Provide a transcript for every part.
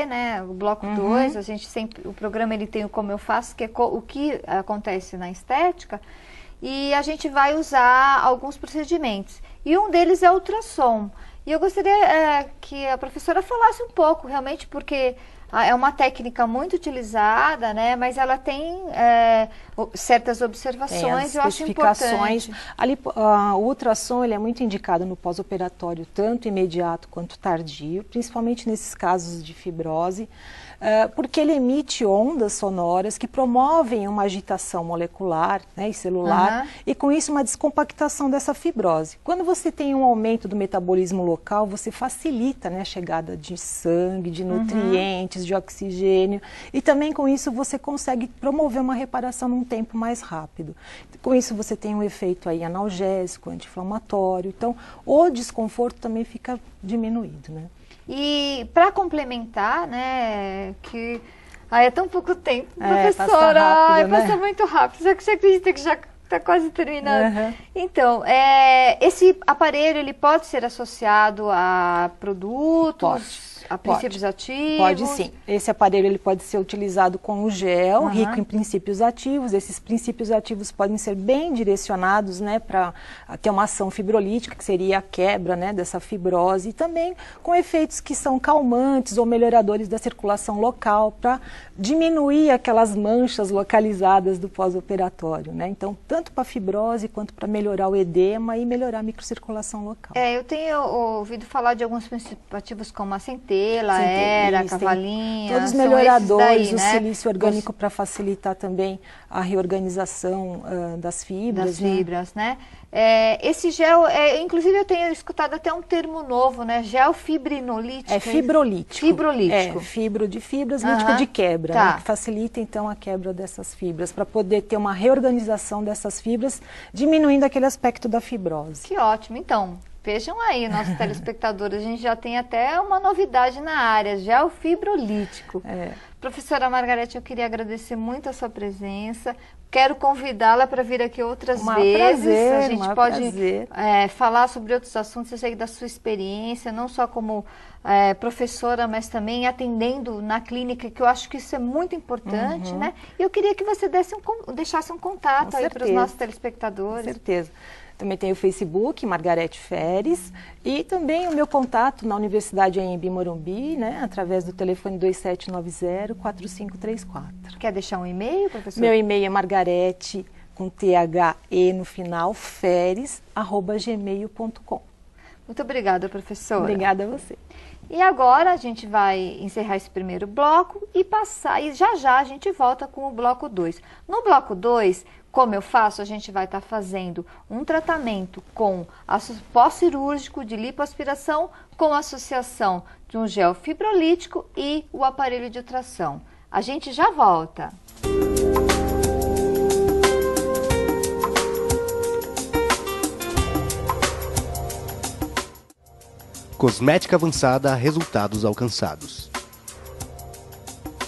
né, o bloco 2, a gente sempre, o programa ele tem o Como Eu Faço, que é o que acontece na estética, e a gente vai usar alguns procedimentos. E um deles é o ultrassom. E eu gostaria que a professora falasse um pouco, realmente, porque é uma técnica muito utilizada, né? Mas ela tem certas observações, eu acho importante. Ali, o ultrassom ele é muito indicado no pós-operatório, tanto imediato quanto tardio, principalmente nesses casos de fibrose, porque ele emite ondas sonoras que promovem uma agitação molecular, né, e celular, e com isso uma descompactação dessa fibrose. Quando você tem um aumento do metabolismo local, você facilita, né, a chegada de sangue, de nutrientes, de oxigênio, e também com isso você consegue promover uma reparação num tempo mais rápido. Com isso você tem um efeito aí analgésico, anti-inflamatório, então o desconforto também fica diminuído, né? E para complementar, né, que é tão pouco tempo, passa professora, rápido, né? passa muito rápido, você acredita que já está quase terminando? Então, esse aparelho ele pode ser associado a produtos, a princípios ativos? Pode sim. Esse aparelho ele pode ser utilizado com o gel, rico em princípios ativos. Esses princípios ativos podem ser bem direcionados, né, para ter uma ação fibrolítica, que seria a quebra, né, dessa fibrose, e também com efeitos que são calmantes ou melhoradores da circulação local, para diminuir aquelas manchas localizadas do pós-operatório, né? Então, tanto para fibrose quanto para melhorar o edema e melhorar a microcirculação local. Eu tenho ouvido falar de alguns princípios ativos como a centela, a cavalinha. Todos os melhoradores, daí, o né? silício orgânico para facilitar também a reorganização das fibras. Das fibras, né? Esse gel, inclusive eu tenho escutado até um termo novo, né? Gel fibrinolítico. É fibrolítico. Fibrolítico. Fibro de fibras, lítico de quebra, né? Que facilita então a quebra dessas fibras, para poder ter uma reorganização dessas fibras, diminuindo aquele aspecto da fibrose. Que ótimo. Então, vejam aí, nossos telespectadores, a gente já tem até uma novidade na área, gel fibrolítico. Professora Margarete, eu queria agradecer muito a sua presença. Quero convidá-la para vir aqui outras vezes. A gente pode falar sobre outros assuntos. Eu sei da sua experiência, não só como professora, mas também atendendo na clínica, que eu acho que isso é muito importante, né? E eu queria que você deixasse um contato aí para os nossos telespectadores. Com certeza. Também tem o Facebook, Margarete Feres, e também o meu contato na Universidade Anhembi Morumbi, né, através do telefone 2790-4534. Quer deixar um e-mail, professor? Meu e-mail é margarete, com THE no final, feres@gmail.com. Muito obrigada, professora. Obrigada a você. E agora a gente vai encerrar esse primeiro bloco e já a gente volta com o bloco 2. No bloco 2, como eu faço, a gente vai estar fazendo um tratamento com pós-cirúrgico de lipoaspiração com associação de um gel fibrolítico e o aparelho de ultrassom. A gente já volta. Cosmética avançada, resultados alcançados.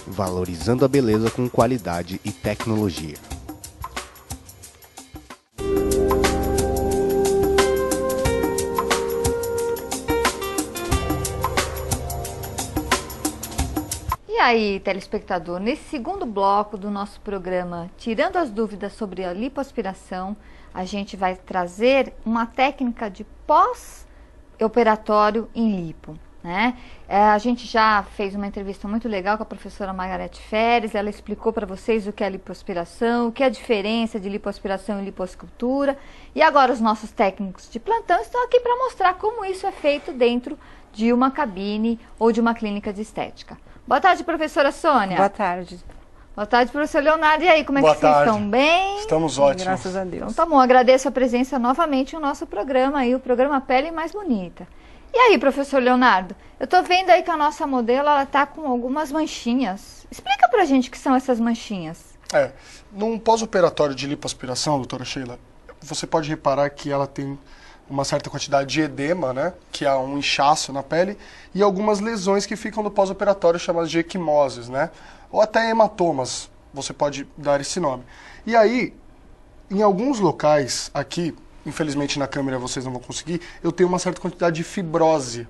Valorizando a beleza com qualidade e tecnologia. E aí, telespectador, nesse segundo bloco do nosso programa, tirando as dúvidas sobre a lipoaspiração, a gente vai trazer uma técnica de pós-operatório em lipo, né? A gente já fez uma entrevista muito legal com a professora Margarete Feres, ela explicou para vocês o que é lipoaspiração, o que é a diferença de lipoaspiração e lipoescultura, e agora os nossos técnicos de plantão estão aqui para mostrar como isso é feito dentro de uma cabine ou de uma clínica de estética. Boa tarde, professora Sônia. Boa tarde. Boa tarde, professor Leonardo. E aí, como é que vocês estão? Bem? Estamos ótimos. Graças a Deus. Então tá bom, agradeço a presença novamente no nosso programa aí, o programa Pele Mais Bonita. E aí, professor Leonardo, eu tô vendo aí que a nossa modelo, ela tá com algumas manchinhas. Explica pra gente o que são essas manchinhas. Num pós-operatório de lipoaspiração, doutora Sheila, você pode reparar que ela tem uma certa quantidade de edema, né, que é um inchaço na pele, e algumas lesões que ficam no pós-operatório chamadas de equimoses, né, ou até hematomas, você pode dar esse nome. E aí, em alguns locais aqui, infelizmente na câmera vocês não vão conseguir, eu tenho uma certa quantidade de fibrose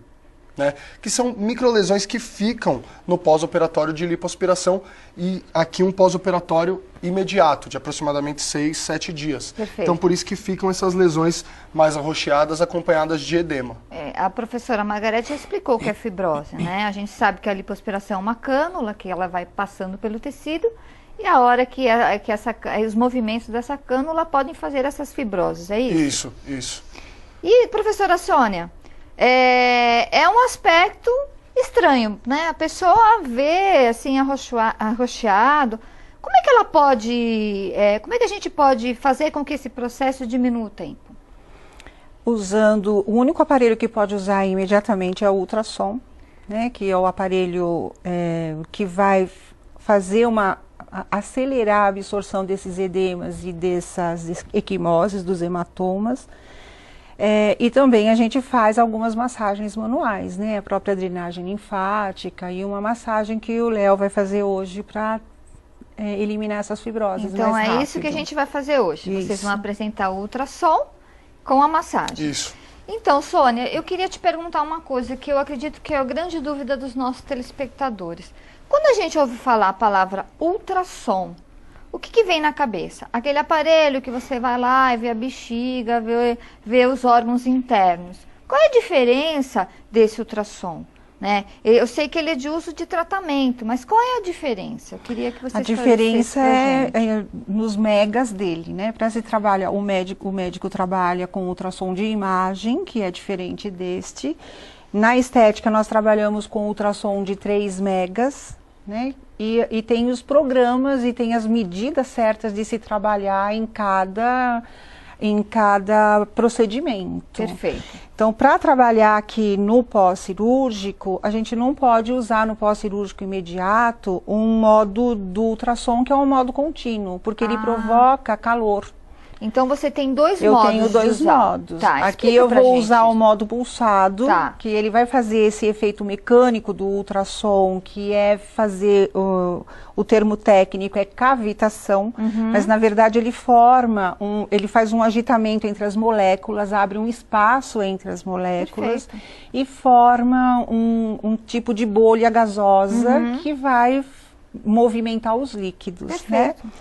né? Que são microlesões que ficam no pós-operatório de lipoaspiração e aqui um pós-operatório imediato, de aproximadamente 6, 7 dias. Perfeito. Então, por isso que ficam essas lesões mais arroxeadas, acompanhadas de edema. A professora Margarete já explicou o que é fibrose, né? A gente sabe que a lipoaspiração é uma cânula, que ela vai passando pelo tecido, e a hora que os movimentos dessa cânula podem fazer essas fibroses, é isso? Isso. E, professora Sônia, é um aspecto estranho, né? A pessoa vê, assim, arroxeado. Como é que ela pode, como é que a gente pode fazer com que esse processo diminua o tempo? Usando, o único aparelho que pode usar imediatamente é o ultrassom, né? Que é o aparelho que vai fazer acelerar a absorção desses edemas e dessas equimoses, dos hematomas. E também a gente faz algumas massagens manuais, né? A própria drenagem linfática e uma massagem que o Léo vai fazer hoje para eliminar essas fibroses então mais rápido. É isso que a gente vai fazer hoje. Isso. Vocês vão apresentar o ultrassom com a massagem. Isso. Então, Sônia, eu queria te perguntar uma coisa que eu acredito que é a grande dúvida dos nossos telespectadores. Quando a gente ouve falar a palavra ultrassom, o que vem na cabeça? Aquele aparelho que você vai lá e vê a bexiga, vê os órgãos internos. Qual é a diferença desse ultrassom? Né? Eu sei que ele é de uso de tratamento, mas qual é a diferença? Eu queria que você esclarecesse. A diferença é nos megas dele, né? Para se trabalhar, o médico trabalha com ultrassom de imagem, que é diferente deste. Na estética, nós trabalhamos com ultrassom de 3 megas, né? E tem os programas e tem as medidas certas de se trabalhar em cada procedimento. Perfeito. Então, para trabalhar aqui no pós-cirúrgico, a gente não pode usar no pós-cirúrgico imediato um modo do ultrassom, que é um modo contínuo, porque ele provoca calor. Então, você tem dois modos. Eu tenho dois modos. Tá, aqui eu vou usar o modo pulsado, que ele vai fazer esse efeito mecânico do ultrassom, que é fazer, o termo técnico é cavitação, mas na verdade ele ele faz um agitamento entre as moléculas, abre um espaço entre as moléculas. Perfeito. E forma um tipo de bolha gasosa que vai movimentar os líquidos. Perfeito. Né?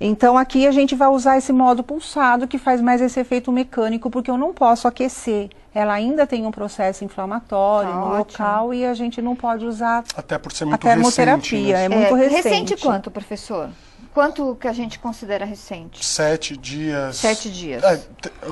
Então, aqui a gente vai usar esse modo pulsado, que faz mais esse efeito mecânico, porque eu não posso aquecer. Ela ainda tem um processo inflamatório no local e a gente não pode usar até por ser muito a termoterapia. Recente, né? É muito recente. Recente quanto, professor? Quanto que a gente considera recente? 7 dias. 7 dias.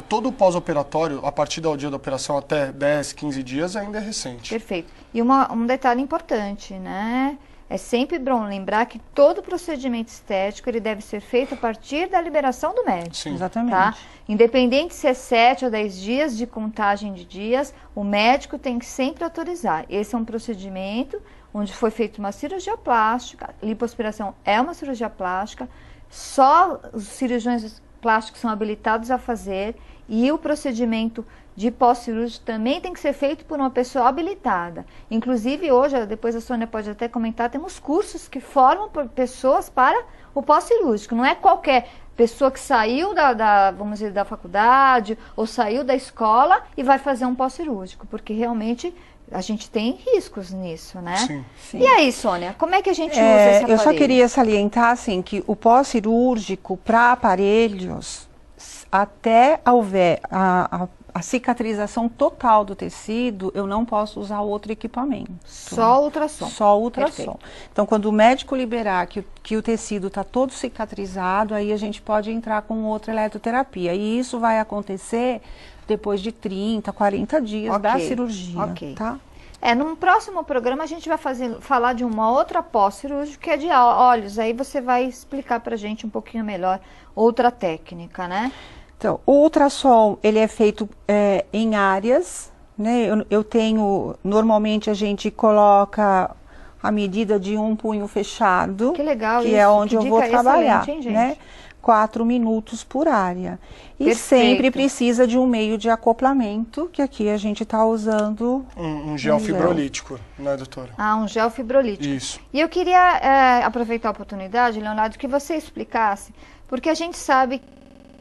Todo o pós-operatório, a partir do dia da operação até 10, 15 dias, ainda é recente. Perfeito. E um detalhe importante, né? É sempre bom lembrar que todo procedimento estético ele deve ser feito a partir da liberação do médico. Sim. Exatamente. Tá? Independente se é 7 ou 10 dias de contagem de dias, o médico tem que sempre autorizar. Esse é um procedimento onde foi feita uma cirurgia plástica, lipoaspiração é uma cirurgia plástica, só os cirurgiões plásticos são habilitados a fazer e o procedimento de pós-cirúrgico também tem que ser feito por uma pessoa habilitada. Inclusive, hoje, depois a Sônia pode até comentar, temos cursos que formam pessoas para o pós-cirúrgico. Não é qualquer pessoa que saiu vamos dizer, da faculdade ou saiu da escola e vai fazer um pós-cirúrgico, porque realmente a gente tem riscos nisso, né? Sim. Sim. E aí, Sônia, como é que a gente usa esse aparelho? Eu só queria salientar, assim, que o pós-cirúrgico para aparelhos, até houver a cicatrização total do tecido, eu não posso usar outro equipamento. Só ultrassom. Só ultrassom. Perfeito. Então, quando o médico liberar que o tecido está todo cicatrizado, aí a gente pode entrar com outra eletroterapia. E isso vai acontecer depois de 30, 40 dias da cirurgia. Tá? No próximo programa a gente vai falar de uma outra pós-cirúrgica, que é de olhos. Aí você vai explicar pra gente um pouquinho melhor outra técnica, né? Então, o ultrassom, ele é feito em áreas, né? Eu tenho, normalmente a gente coloca a medida de um punho fechado. Que legal que isso. É onde eu vou trabalhar, hein, gente? né? 4 minutos por área. E Perfeito. sempre precisa de um meio de acoplamento, que aqui a gente está usando um gel fibrolítico, né, doutora? Um gel fibrolítico. Isso. E eu queria aproveitar a oportunidade, Leonardo, que você explicasse, porque a gente sabe